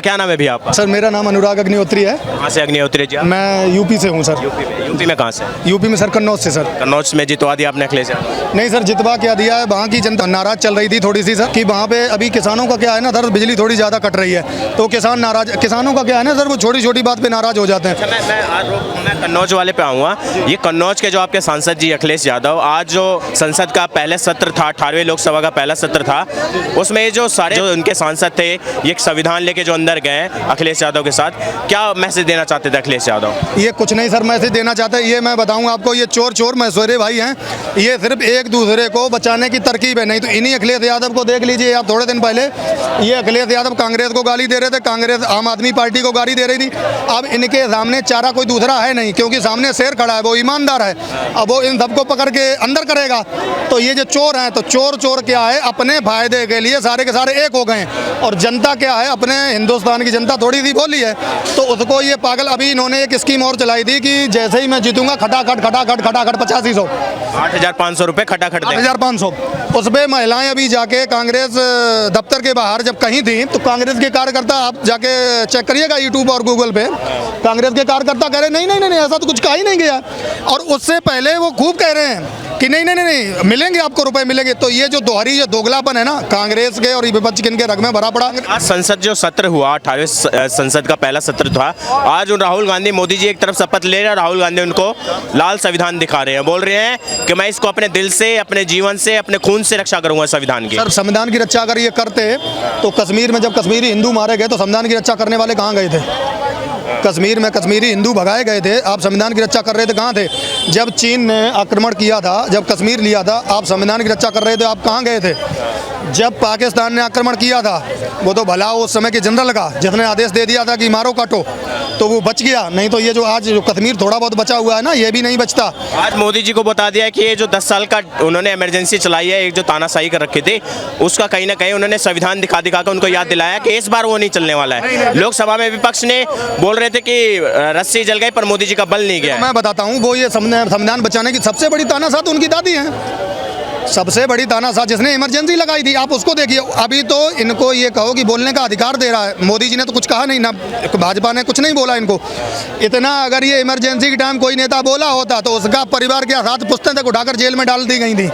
क्या नाम है भैया आपका? सर मेरा नाम अनुराग अग्निहोत्री है। कहाँ से अग्निहोत्री जी? मैं यूपी से हूँ सर। यूपी में कहाँ से? यूपी में सर कन्नौज से सर। कन्नौज में जितवा दिया आपने अखिलेश यादव? नहीं सर, जितवा क्या दिया है, वहाँ की जनता नाराज चल रही थी थोड़ी सी सर, कि वहाँ पे अभी किसानों का क्या है ना सर, बिजली थोड़ी ज़्यादा कट रही है तो किसान नाराज, किसानों का क्या है ना सर, वो छोटी छोटी बात पे नाराज हो जाते हैं। मैं कन्नौज वाले पे आऊँगा। ये कन्नौज के जो आपके सांसद जी अखिलेश यादव, आज जो संसद का पहले सत्र था, 18वीं लोकसभा का पहला सत्र था, उसमें ये जो सारे जो उनके सांसद थे, ये एक संविधान लेके जो अंदर गए अखिलेश यादव के साथ, क्या मैसेज देना चाहते थे अखिलेश यादव? ये कुछ नहीं सर मैसेज देना चाहते, ये मैं बताऊं आपको, ये चोर चोर मशवरे भाई हैं, ये सिर्फ एक दूसरे को बचाने की तरकीब है। नहीं तो इन्हीं अखिलेश यादव को देख लीजिए आप, थोड़े दिन पहले ये अखिलेश यादव कांग्रेस को गाली दे रहे थे, कांग्रेस आम आदमी पार्टी को गाली दे रही थी। अब इनके सामने चारा कोई दूसरा है नहीं, क्योंकि सामने शेर खड़ा है, वो ईमानदार है। अब वो इन सबको पकड़ के अंदर करेगा। तो ये जो चोर हैं, तो चोर चोर क्या है, अपने फायदे के लिए सारे के सारे एक हो गए। और जनता क्या है, अपने हिंदुस्तान की जनता थोड़ी सी बोली है, तो उसको ये पागल, अभी इन्होंने एक स्कीम और चलाई थी कि जैसे ही मैं जीतूंगा खटाखट खटाखट खटाखट 8500 8,500 रुपये खटाखट 8,500 उस पर महिलाएं अभी जाके कांग्रेस दफ्तर के बाहर जब कहीं थी, तो कांग्रेस के कार्यकर्ता, आप जाके चेक करिएगा यूट्यूब और गूगल पे, कांग्रेस के कार्यकर्ता कह रहे नहीं नहीं नहीं ऐसा तो कुछ कहा ही नहीं गया। और उससे पहले वो खूब कह रहे हैं कि नहीं नहीं नहीं मिलेंगे आपको, रुपए मिलेंगे। तो ये जो दोहरी जो दोगलापन है ना कांग्रेस के और विपक्ष के, इनके रग में भरा पड़ा। आज संसद जो सत्र हुआ, 18वें संसद का पहला सत्र था, आज राहुल गांधी, मोदी जी एक तरफ शपथ ले रहे हैं, राहुल गांधी उनको लाल संविधान दिखा रहे हैं, बोल रहे हैं कि मैं इसको अपने दिल से, अपने जीवन से, अपने खून से रक्षा करूंगा संविधान की। सर संविधान की रक्षा अगर ये करते तो कश्मीर में जब कश्मीरी हिंदू मारे गए तो संविधान की रक्षा करने वाले कहाँ गए थे? कश्मीर में कश्मीरी हिंदू भगाए गए थे, आप संविधान की रक्षा कर रहे थे, कहाँ थे? जब चीन ने आक्रमण किया था, जब कश्मीर लिया था, आप संविधान की रक्षा कर रहे थे, आप कहाँ गए थे? जब पाकिस्तान ने आक्रमण किया था, वो तो भला उस समय के जनरल का, जिसने आदेश दे दिया था कि मारो काटो, तो वो बच गया। नहीं तो ये जो आज जो कश्मीर थोड़ा बहुत बचा हुआ है ना, ये भी नहीं बचता। आज मोदी जी को बता दिया कि ये जो 10 साल का उन्होंने इमरजेंसी चलाई है, एक जो तानाशाही कर रखी थी, उसका कहीं ना कहीं उन्होंने संविधान दिखा दिखा कर उनको याद दिलाया कि इस बार वो नहीं चलने वाला है। लोकसभा में विपक्ष ने बोल रहे थे कि रस्सी जल गई, पर मोदी जी का बल नहीं गया। मैं बताता हूँ, वो ये संविधान बचाने की सबसे बड़ी तानाशाह तो उनकी दादी है, सबसे बड़ी तानाशाह जिसने इमरजेंसी लगाई थी। आप उसको देखिए, अभी तो इनको ये कहो कि बोलने का अधिकार दे रहा है, मोदी जी ने तो कुछ कहा नहीं ना, भाजपा ने कुछ नहीं बोला इनको। इतना अगर ये इमरजेंसी के टाइम कोई नेता बोला होता तो उसका परिवार के साथ पुश्तें तक उठाकर जेल में डाल दी गई थी।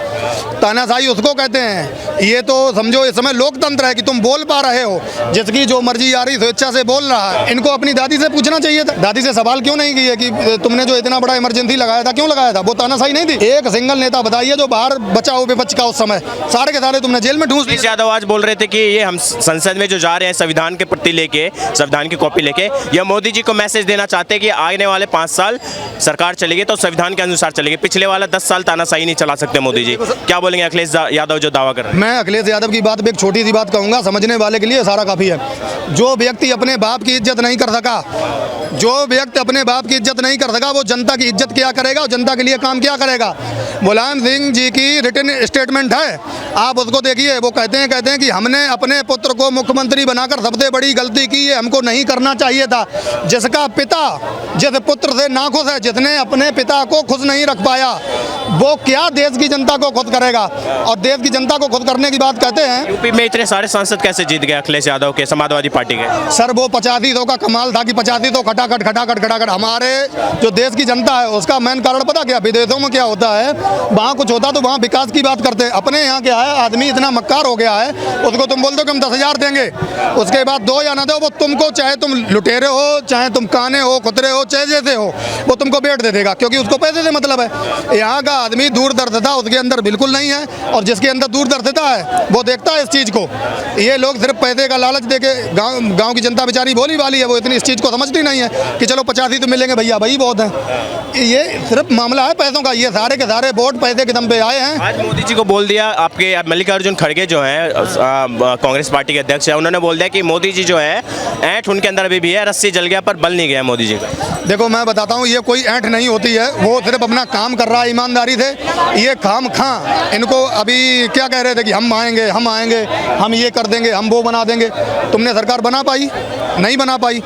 तानाशाही उसको कहते हैं। ये तो समझो इस समय लोकतंत्र है कि तुम बोल पा रहे हो, जिसकी जो मर्जी आ रही स्वेच्छा से बोल रहा है। इनको अपनी दादी से पूछना चाहिए था, दादी से सवाल क्यों नहीं किए कि तुमने जो इतना बड़ा इमरजेंसी लगाया था, क्यों लगाया था? वो तानाशाही नहीं थी। एक सिंगल नेता बताइए जो बाहर बचा विपक्ष का, उस समय सारे के सारे तुमने जेल में ढूंढ अखिलेश यादव आज बोल रहे थे कि ये हम संसद में जो जा रहे हैं संविधान के प्रति लेके, संविधान की कॉपी लेके, या मोदी जी को मैसेज देना चाहते हैं कि आने वाले 5 साल सरकार चलेगी तो संविधान के अनुसार चलेगी, पिछले वाला 10 साल तानाशाही नहीं चला सकते मोदी जी। क्या बोलेंगे अखिलेश यादव जो दावा कर रहे हैं? मैं अखिलेश यादव की बात एक छोटी सी बात कहूंगा, समझने वाले के लिए सारा काफी है। जो व्यक्ति अपने बाप की इज्जत नहीं कर सका, जो व्यक्ति अपने बाप की इज्जत नहीं कर सका, वो जनता की इज्जत क्या करेगा और जनता के लिए काम क्या करेगा? मुलायम सिंह जी की रिटन स्टेटमेंट है, आप उसको देखिए। वो कहते हैं कि हमने अपने पुत्र को मुख्यमंत्री बनाकर सबसे बड़ी गलती की, ये हमको नहीं करना चाहिए था। जिसका पिता जिस पुत्र से नाखुश है, जिसने अपने पिता को खुश नहीं रख पाया, वो क्या देश की जनता को खुद करेगा? और देश की जनता को खुद करने की बात कहते हैं। यूपी में इतने सारे सांसद कैसे जीत गए अखिलेश यादव के, समाजवादी पार्टी के? सर वो 8500 का कमाल था कि 8500 खटाखट खटाखट खटाखट। हमारे जो देश की जनता है उसका मेन कारण पता क्या? विदेशों में क्या होता है, वहाँ कुछ होता तो वहाँ विकास की बात करते हैं। अपने यहाँ क्या है, आदमी इतना मक्कार हो गया है, उसको तुम बोल दो कि हम 10,000 देंगे, उसके बाद दो या ना दो, वो तुमको, चाहे तुम लुटेरे हो, चाहे तुम काने हो, कुतरे हो, चाहे जैसे हो, वो तुमको बेट दे देगा, क्योंकि उसको पैसे से मतलब है। यहाँ का आदमी दूरदर्शिता उसके अंदर बिल्कुल नहीं है, और जिसके अंदर दूरदर्शिता है वो देखता है इस चीज़ को। ये लोग सिर्फ पैसे का लालच देके, गाँव की जनता बेचारी भोली वाली है, वो इतनी इस चीज़ को समझती नहीं है कि चलो 85 तो मिलेंगे भैया, भाई बहुत है। ये सिर्फ मामला है पैसों का, ये सारे के सारे वोट पैसे के दम पे आए हैं। आज मोदी जी को बोल दिया, आपके मल्लिकार्जुन खड़गे जो हैं कांग्रेस पार्टी के अध्यक्ष है, उन्होंने बोल दिया कि मोदी जी जो है ऐंठ उनके अंदर अभी भी है, रस्सी जल गया पर बल नहीं गया मोदी जी का। देखो मैं बताता हूँ, ये कोई ऐंठ नहीं होती है, वो सिर्फ अपना काम कर रहा है ईमानदारी से। ये खाम खां इनको अभी क्या कह रहे थे कि हम आएंगे, हम ये कर देंगे, हम वो बना देंगे। तुमने सरकार बना पाई? नहीं बना पाई।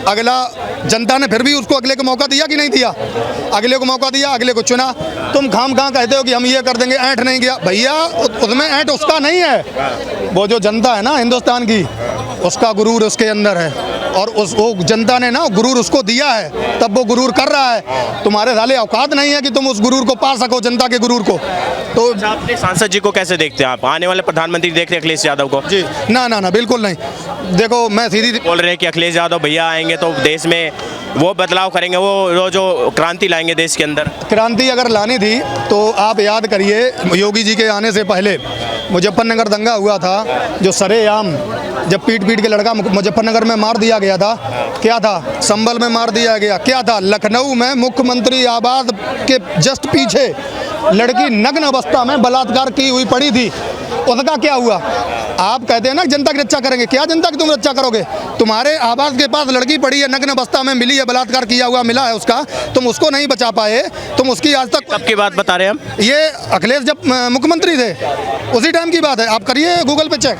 अगला जनता ने फिर भी उसको अगले को मौका दिया कि नहीं दिया? अगले को मौका दिया, अगले को चुना। तुम खाम खां कहते हो कि हम ये कर देंगे, ऐंठ नहीं किया। भैया उसमें ऐंठ उसका नहीं है, वो जो जनता है ना हिंदुस्तान की, उसका गुरूर उसके अंदर है और वो जनता ने ना गुरूर उसको दिया है, तब वो गुरूर कर रहा है। तुम्हारे साले औकात नहीं है कि तुम उस गुरूर को पा सको, जनता के गुरूर को। तो अपने सांसद जी को कैसे देखते हैं आप? आने वाले प्रधानमंत्री देखते हैं अखिलेश यादव को? जी ना, बिल्कुल नहीं। देखो मैं सीधी बोल रहे हैं कि अखिलेश यादव भैया आएंगे तो देश में वो बदलाव करेंगे, वो जो क्रांति लाएंगे देश के अंदर। क्रांति अगर लानी थी तो आप याद करिए, योगी जी के आने से पहले मुजफ्फरनगर दंगा हुआ था, जो सरेआम जब पीट के लड़का मुजफ्फरनगर में मार दिया गया था। क्या था? संभल में मार दिया गया। क्या था? लखनऊ में मुख्यमंत्री आवास के जस्ट पीछे लड़की नग्न अवस्था में बलात्कार की हुई पड़ी थी। उसका क्या हुआ? आप कहते हैं ना जनता की रक्षा करेंगे, क्या जनता की तुम रक्षा करोगे? तुम्हारे आवास के पास लड़की पड़ी है, नग्न अवस्था में मिली है, बलात्कार किया हुआ मिला है उसका, तुम उसको नहीं बचा पाए। तुम उसकी आज तक कब की बात बता रहे हैं हम? ये अखिलेश जब मुख्यमंत्री थे उसी टाइम की बात है, आप करिए गूगल पे चेक।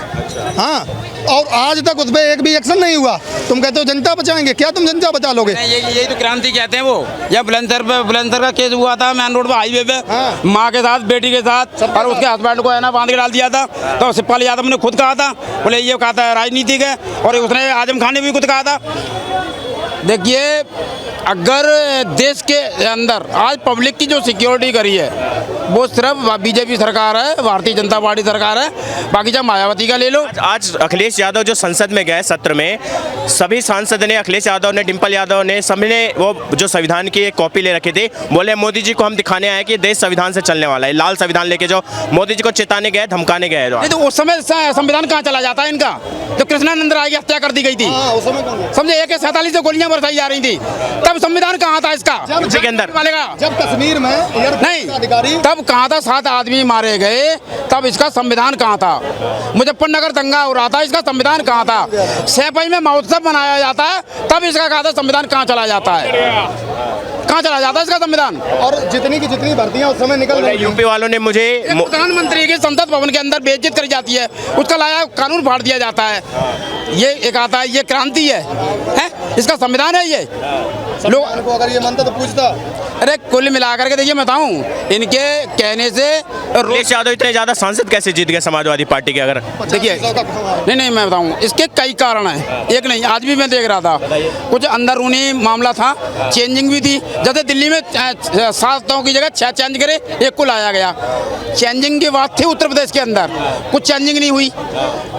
हाँ, और आज तक उस पर एक भी एक्शन नहीं हुआ। तुम कहते हो जनता बचाएंगे, क्या तुम जनता बचा लोगे? यही तो क्रांति कहते हैं। वो जब बुलंदशहर का केस हुआ था मेन रोड पर, हाईवे पे, हाँ। माँ के साथ बेटी के साथ, और उसके हस्बैंड को है ना बांध के डाल दिया था, तो शिवपाल यादव ने खुद कहा था, बोले ये कहा था राजनीतिक है, और उसने आजम खान ने भी खुद कहा था। देखिए, अगर देश के अंदर आज पब्लिक की जो सिक्योरिटी करी है वो सिर्फ बीजेपी सरकार है, भारतीय जनता पार्टी सरकार है। बाकी जब मायावती का ले लो। आज अखिलेश यादव जो संसद में गए सत्र में, सभी सांसद ने, अखिलेश यादव ने, डिम्पल यादव ने, सबने वो जो संविधान की एक कॉपी ले रखी थी। बोले मोदी जी को हम दिखाने आए कि देश संविधान से चलने वाला है। लाल संविधान लेके जो मोदी जी को चेताने गए, धमकाने गए। नहीं तो उस समय संविधान कहाँ चला जाता है इनका? तो कृष्णानंद राय की हत्या कर दी गई थी, समझे, AK-47 से गोलियां बरसाई जा रही थी, तब संविधान कहाँ था इसका? जब के अंदर जब कश्मीर में नहीं, अधिकारी तब कहाँ था? 7 आदमी मारे गए, तब इसका संविधान कहाँ था? मुजफ्फरनगर दंगा हो रहा था, इसका संविधान कहाँ था? सैपाई में महोत्सव मनाया जाता है, तब इसका कहा था संविधान कहाँ चला जाता है? कहाँ चला जाता है इसका संविधान? और जितनी की जितनी भर्तियां उस समय निकल रही। यूपी वालों ने मुझे प्रधानमंत्री की संसद भवन के अंदर बेइज्जत करी जाती है, उसका लाया कानून फाड़ दिया जाता है। ये एक आता है, ये क्रांति है? इसका संविधान है ये? लोग को अगर ये मानता तो पूछता। अरे कुल मिलाकर के देखिए, मैं बताऊं, इनके कहने से अखिलेश यादव इतने ज्यादा सांसद कैसे जीत गए समाजवादी पार्टी के? अगर देखिए, नहीं मैं बताऊं, इसके कई कारण हैं, एक नहीं। आज भी मैं देख रहा था, कुछ अंदरूनी मामला था, चेंजिंग भी थी। जैसे दिल्ली में 7 की जगह 6 चेंज करे, 1 को लाया गया। चेंजिंग की बात थी उत्तर प्रदेश के अंदर, कुछ चेंजिंग नहीं हुई।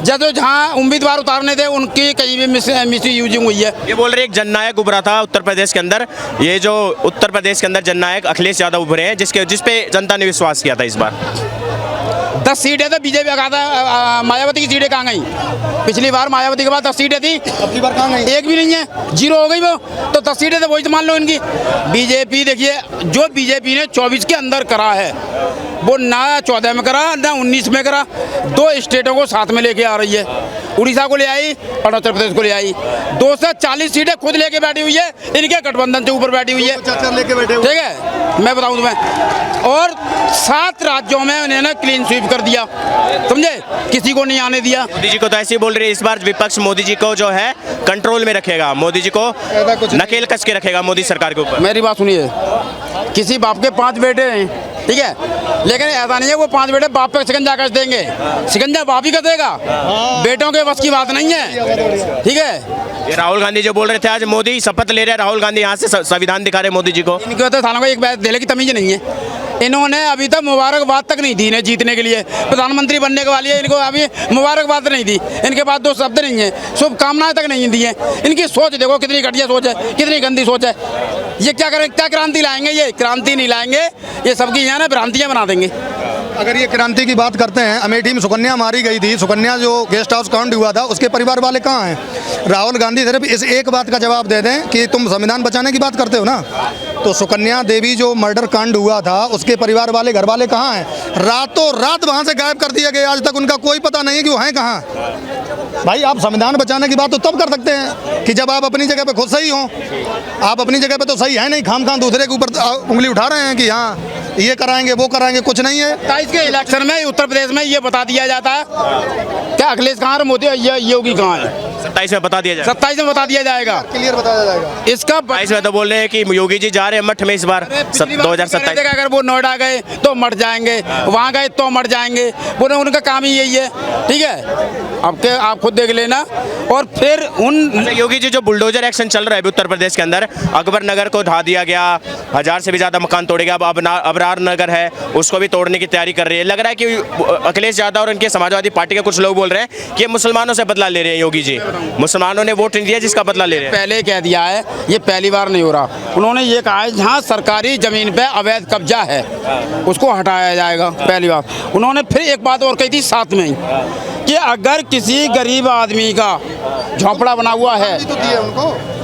जैसे जहाँ उम्मीदवार उतारने थे उनकी कहीं भी मिस यूजिंग हुई है। ये बोल रहे एक जननायक उभरा था उत्तर प्रदेश के अंदर। ये जो उत्तर प्रदेश के अंदर जननायक अखिलेश यादव उभरे हैं, जिसपे जनता ने विश्वास किया था। इस बार 10 सीटें तो बीजेपी कहा था, मायावती की सीटें कहाँ गई? पिछली बार मायावती के बाद 10 सीटें थी, अगली बार कहाँ गई? एक भी नहीं है, 0 हो गई वो। तो 10 सीटें तो वही तो मान लो इनकी। बीजेपी देखिए, जो बीजेपी ने 24 के अंदर करा है वो ना 14 में करा ना 19 में करा। 2 स्टेटों को साथ में लेके आ रही है, उड़ीसा को ले आई और उत्तर प्रदेश को ले आई। 240 सीटें खुद लेके बैठी हुई है, इनके गठबंधन से ऊपर बैठी हुई है, लेके बैठे ठीक है, मैं बताऊं तुम्हें। और 7 राज्यों में उन्होंने क्लीन स्वीप कर दिया, समझे, किसी को नहीं आने दिया। मोदी जी को तो ऐसे ही बोल रहे हैं, इस बार विपक्ष मोदी जी को जो है कंट्रोल में रखेगा, मोदी जी को नकेल कस के रखेगा मोदी सरकार के ऊपर। मेरी बात सुनिए, किसी बाप के 5 बेटे हैं, ठीक है, लेकिन ऐसा नहीं है वो 5 बेटे बाप पे शिकंजा कस देंगे। शिकंजा बाप ही कसेगा, बेटों के बस की बात नहीं है, ठीक है। ये राहुल गांधी जो बोल रहे थे, आज मोदी शपथ ले रहे हैं, राहुल गांधी यहाँ से संविधान दिखा रहे मोदी जी को। इनके तो सालों को एक बात देने की तमीज नहीं है। इन्होंने अभी तक मुबारकबाद तक नहीं दी इन्हें जीतने के लिए। प्रधानमंत्री बनने के वाली है, इनको अभी मुबारकबाद नहीं दी, इनके पास 2 शब्द नहीं है, शुभकामनाएं तक नहीं दी है। इनकी सोच देखो कितनी घटिया सोच है, कितनी गंदी सोच है। ये क्या करें, क्या क्रांति लाएंगे? ये क्रांति नहीं लाएंगे, ये सबकी यहाँ ना भ्रांतियाँ बना देंगे। अगर ये क्रांति की बात करते हैं, अमेठी में सुकन्या मारी गई थी, सुकन्या जो गेस्ट हाउस कांड हुआ था, उसके परिवार वाले कहाँ हैं? राहुल गांधी सिर्फ इस एक बात का जवाब दे दें कि तुम संविधान बचाने की बात करते हो ना, तो सुकन्या देवी जो मर्डर कांड हुआ था उसके परिवार वाले, घर वाले कहाँ हैं? रातों रात वहाँ से गायब कर दिया गया, आज तक उनका कोई पता नहीं कि वो हैं कहाँ। भाई, आप संविधान बचाने की बात तो तब कर सकते हैं कि जब आप अपनी जगह पे खुद सही हो। आप अपनी जगह पे तो सही है नहीं, खाम दूसरे के ऊपर उंगली उठा रहे हैं कि हाँ ये कराएंगे वो कराएंगे, कुछ नहीं है। 27 के इलेक्शन में उत्तर प्रदेश में ये बता दिया जाता है क्या अखिलेश कहाँ है, मोदी योगी कहाँ है। 27 में बता दिया जाए, 27 में बता दिया जाएगा, क्लियर बताया जाएगा। इसका 22 में तो बोल रहे हैं कि योगी जी जा रहे हैं मठ में इस बार 2027। अगर वो नोएडा गए तो मर जाएंगे, वहाँ गए तो मर जाएंगे, बोले उनका काम ही यही है। ठीक है, आप खुद देख लेना। और फिर उन योगी जी जो बुलडोजर एक्शन चल रहा है अभी उत्तर प्रदेश के अंदर, अकबर नगर को ढा दिया गया, 1000 से भी ज्यादा मकान तोड़े गए, अब अबरार नगर है उसको भी तोड़ने की तैयारी कर रही है। लग रहा है कि अखिलेश यादव और उनके समाजवादी पार्टी के कुछ लोग बोल रहे हैं कि मुसलमानों से बदला ले रहे हैं योगी जी, मुसलमानों ने वोट नहीं दिया जिसका बदला ले रहे हैं। पहले कह दिया है, ये पहली बार नहीं हो रहा। उन्होंने ये कहा है जहाँ सरकारी जमीन पे अवैध कब्जा है उसको हटाया जाएगा, पहली बार। उन्होंने फिर एक बात और कही थी साथ में ही कि अगर किसी गरीब आदमी का झोंपड़ा बना हुआ है,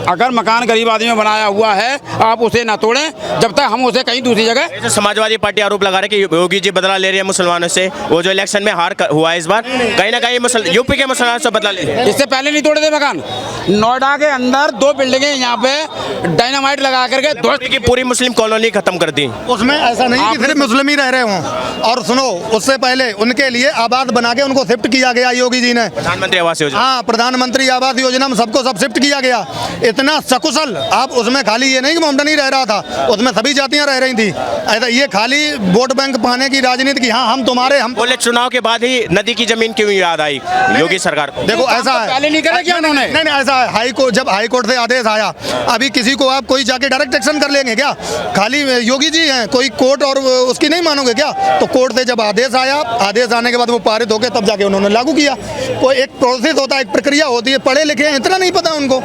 अगर मकान गरीब आदमी में बनाया हुआ है, आप उसे ना तोड़ें जब तक हम उसे कहीं दूसरी जगह। जो समाजवादी पार्टी आरोप लगा रहे हैं कि योगी जी बदला ले रही है मुसलमानों से, वो जो इलेक्शन में हार हुआ है इस बार, कहीं ना कहीं यूपी के मुसलमानों से बदला ले रहे हैं। इससे पहले नहीं तोड़े थे मकान। नोएडा के अंदर 2 बिल्डिंगें यहाँ पे डायनामाइट लगा करके दोस्ती की पूरी मुस्लिम कॉलोनी खत्म कर दी। उसमें ऐसा नहीं कि सिर्फ मुस्लिम ही रह रहे हों। और सुनो, उससे पहले उनके लिए आबाद बना के उनको शिफ्ट किया गया योगी जी ने, प्रधानमंत्री आवास योजना। हाँ, प्रधानमंत्री आवास योजना में सबको सब शिफ्ट किया गया। इतना सकुशल, आप उसमें खाली ये नहीं कि मोमडन ही रह रहा था, उसमें सभी जातियां रह रही थी। ऐसा ये खाली वोट बैंक पाने की राजनीति की, हाँ हम तुम्हारे, हम बोले चुनाव के बाद ही नदी की जमीन क्यों याद आई योगी सरकार को? देखो ऐसा है, पहले नहीं करा क्या उन्होंने? नहीं ऐसा है, हाई कोर्ट, जब हाई कोर्ट से आदेश आया, अभी किसी को आप कोई जाके डायरेक्ट एक्शन कर लेंगे क्या? खाली योगी जी हैं, कोई कोर्ट और उसकी नहीं मानोगे क्या? तो कोर्ट से जब आदेश आया, आदेश आने के बाद वो पारित हो गए, तब जाके उन्होंने लागू किया। कोई एक प्रोसेस होता है, एक प्रक्रिया होती है, पढ़े लिखे हैं इतना नहीं पता उनको।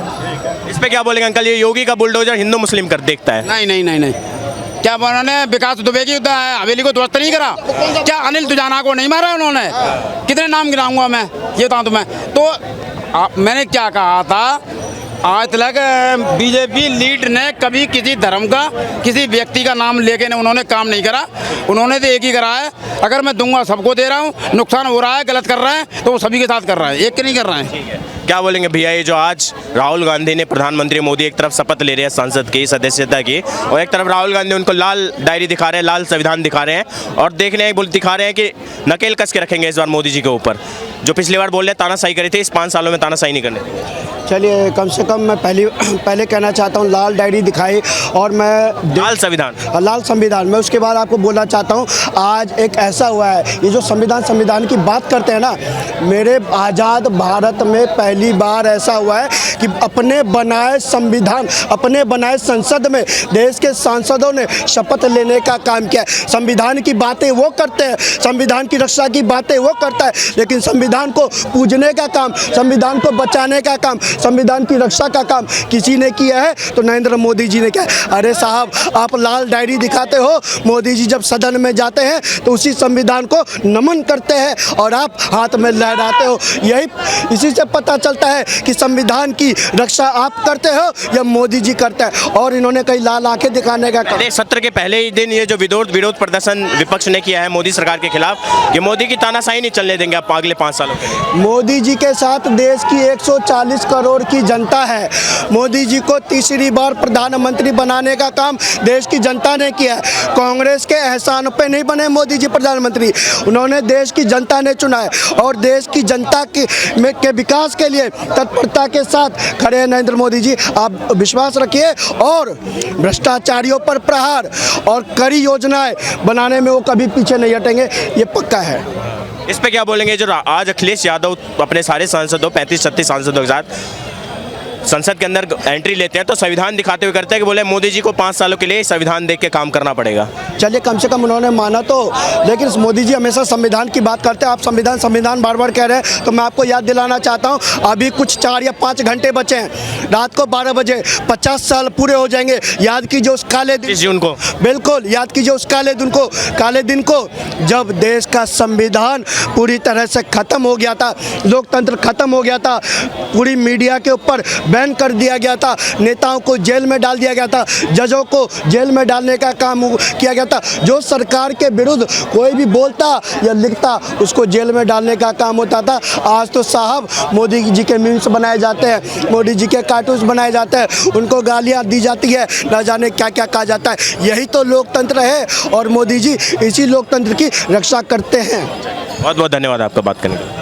इस पे क्या बोलेंगे अंकल, ये योगी का बुलडोजर हिंदू मुस्लिम कर देखता है? नहीं, क्या उन्होंने विकास दुबे की हवेली को ध्वस्त नहीं करा? क्या अनिल दुजाना को नहीं मारा उन्होंने? कितने नाम गिनाऊंगा मैं, ये बताऊं तुम्हें। तो मैंने क्या कहा था, आज तक बीजेपी लीड ने कभी किसी धर्म का, किसी व्यक्ति का नाम लेके ने उन्होंने काम नहीं करा। उन्होंने तो एक ही करा है, अगर मैं दूंगा सबको दे रहा हूँ, नुकसान हो रहा है, गलत कर रहा है तो वो सभी के साथ कर रहा है, एक के नहीं कर रहा है। क्या बोलेंगे भैया, ये जो आज राहुल गांधी ने, प्रधानमंत्री मोदी एक तरफ शपथ ले रहे हैं संसद की सदस्यता की, और एक तरफ राहुल गांधी उनको लाल डायरी दिखा रहे हैं, लाल संविधान दिखा रहे हैं, और दिखा रहे हैं कि नकेल कस के रखेंगे इस बार मोदी जी के ऊपर, जो पिछली बार बोल रहे तानाशाही करी थी, इस 5 सालों में तानाशाही नहीं करने। चलिए, कम से कम मैं पहले कहना चाहता हूँ, लाल डायरी दिखाई और मैं लाल संविधान मैं उसके बाद आपको बोलना चाहता हूँ, आज एक ऐसा हुआ है, ये जो संविधान की बात करते हैं ना, मेरे आज़ाद भारत में पहली बार ऐसा हुआ है कि अपने बनाए संविधान, अपने बनाए संसद में देश के सांसदों ने शपथ लेने का काम किया है। संविधान की बातें वो करते हैं, संविधान की रक्षा की बातें वो करता है, लेकिन संविधान को पूजने का काम, संविधान को बचाने का काम, संविधान की रक्षा का काम किसी ने किया है तो नरेंद्र मोदी जी ने किया है। अरे साहब, आप लाल डायरी दिखाते हो, मोदी जी जब सदन में जाते हैं तो उसी संविधान को नमन करते हैं और आप हाथ में लहराते हो। यही इसी से पता चलता है कि संविधान की रक्षा आप करते हो या मोदी जी करते हैं। और इन्होंने कहीं लाल आंखें दिखाने का काम। सत्र के पहले ही दिन ये जो विरोध प्रदर्शन विपक्ष ने किया है मोदी सरकार के खिलाफ, कि मोदी की तानाशाही नहीं चलने देंगे आप अगले 5 सालों के लिए। मोदी जी के साथ देश की 140 करोड़ की जनता है। मोदी जी को तीसरी बार प्रधानमंत्री बनाने का काम देश की जनता ने किया है। कांग्रेस के एहसान पे नहीं बने मोदी जी प्रधानमंत्री, उन्होंने देश की जनता ने चुना है और देश की जनता के विकास के लिए तत्परता के साथ खड़े हैं नरेंद्र मोदी जी। आप विश्वास रखिए, और भ्रष्टाचारियों पर प्रहार और कड़ी योजनाएं बनाने में वो कभी पीछे नहीं हटेंगे, ये पक्का है। इस पे क्या बोलेंगे, जो आज अखिलेश यादव अपने सारे सांसदों 35-36 सांसदों के साथ संसद के अंदर एंट्री लेते हैं तो संविधान दिखाते हुए करते हैं कि बोले मोदी जी को 5 सालों के लिए संविधान देख के काम करना पड़ेगा। चलिए, कम से कम उन्होंने माना तो, लेकिन मोदी जी हमेशा संविधान की बात करते हैं। आप संविधान बार बार कह रहे हैं, तो मैं आपको याद दिलाना चाहता हूँ, अभी कुछ 4 या 5 घंटे बचे हैं, रात को 12 बजे 50 साल पूरे हो जाएंगे। याद कीजिए उस काले दिन को, बिल्कुल याद कीजिए उस काले दिन को जब देश का संविधान पूरी तरह से खत्म हो गया था, लोकतंत्र खत्म हो गया था, पूरी मीडिया के ऊपर बैन कर दिया गया था, नेताओं को जेल में डाल दिया गया था, जजों को जेल में डालने का काम किया गया था। जो सरकार के विरुद्ध कोई भी बोलता या लिखता उसको जेल में डालने का काम होता था। आज तो साहब मोदी जी के मीम्स बनाए जाते हैं, मोदी जी के कार्टून्स बनाए जाते हैं, उनको गालियां दी जाती है, न जाने क्या क्या कहा जाता है। यही तो लोकतंत्र है और मोदी जी इसी लोकतंत्र की रक्षा करते हैं। बहुत बहुत धन्यवाद आपका बात करने के लिए।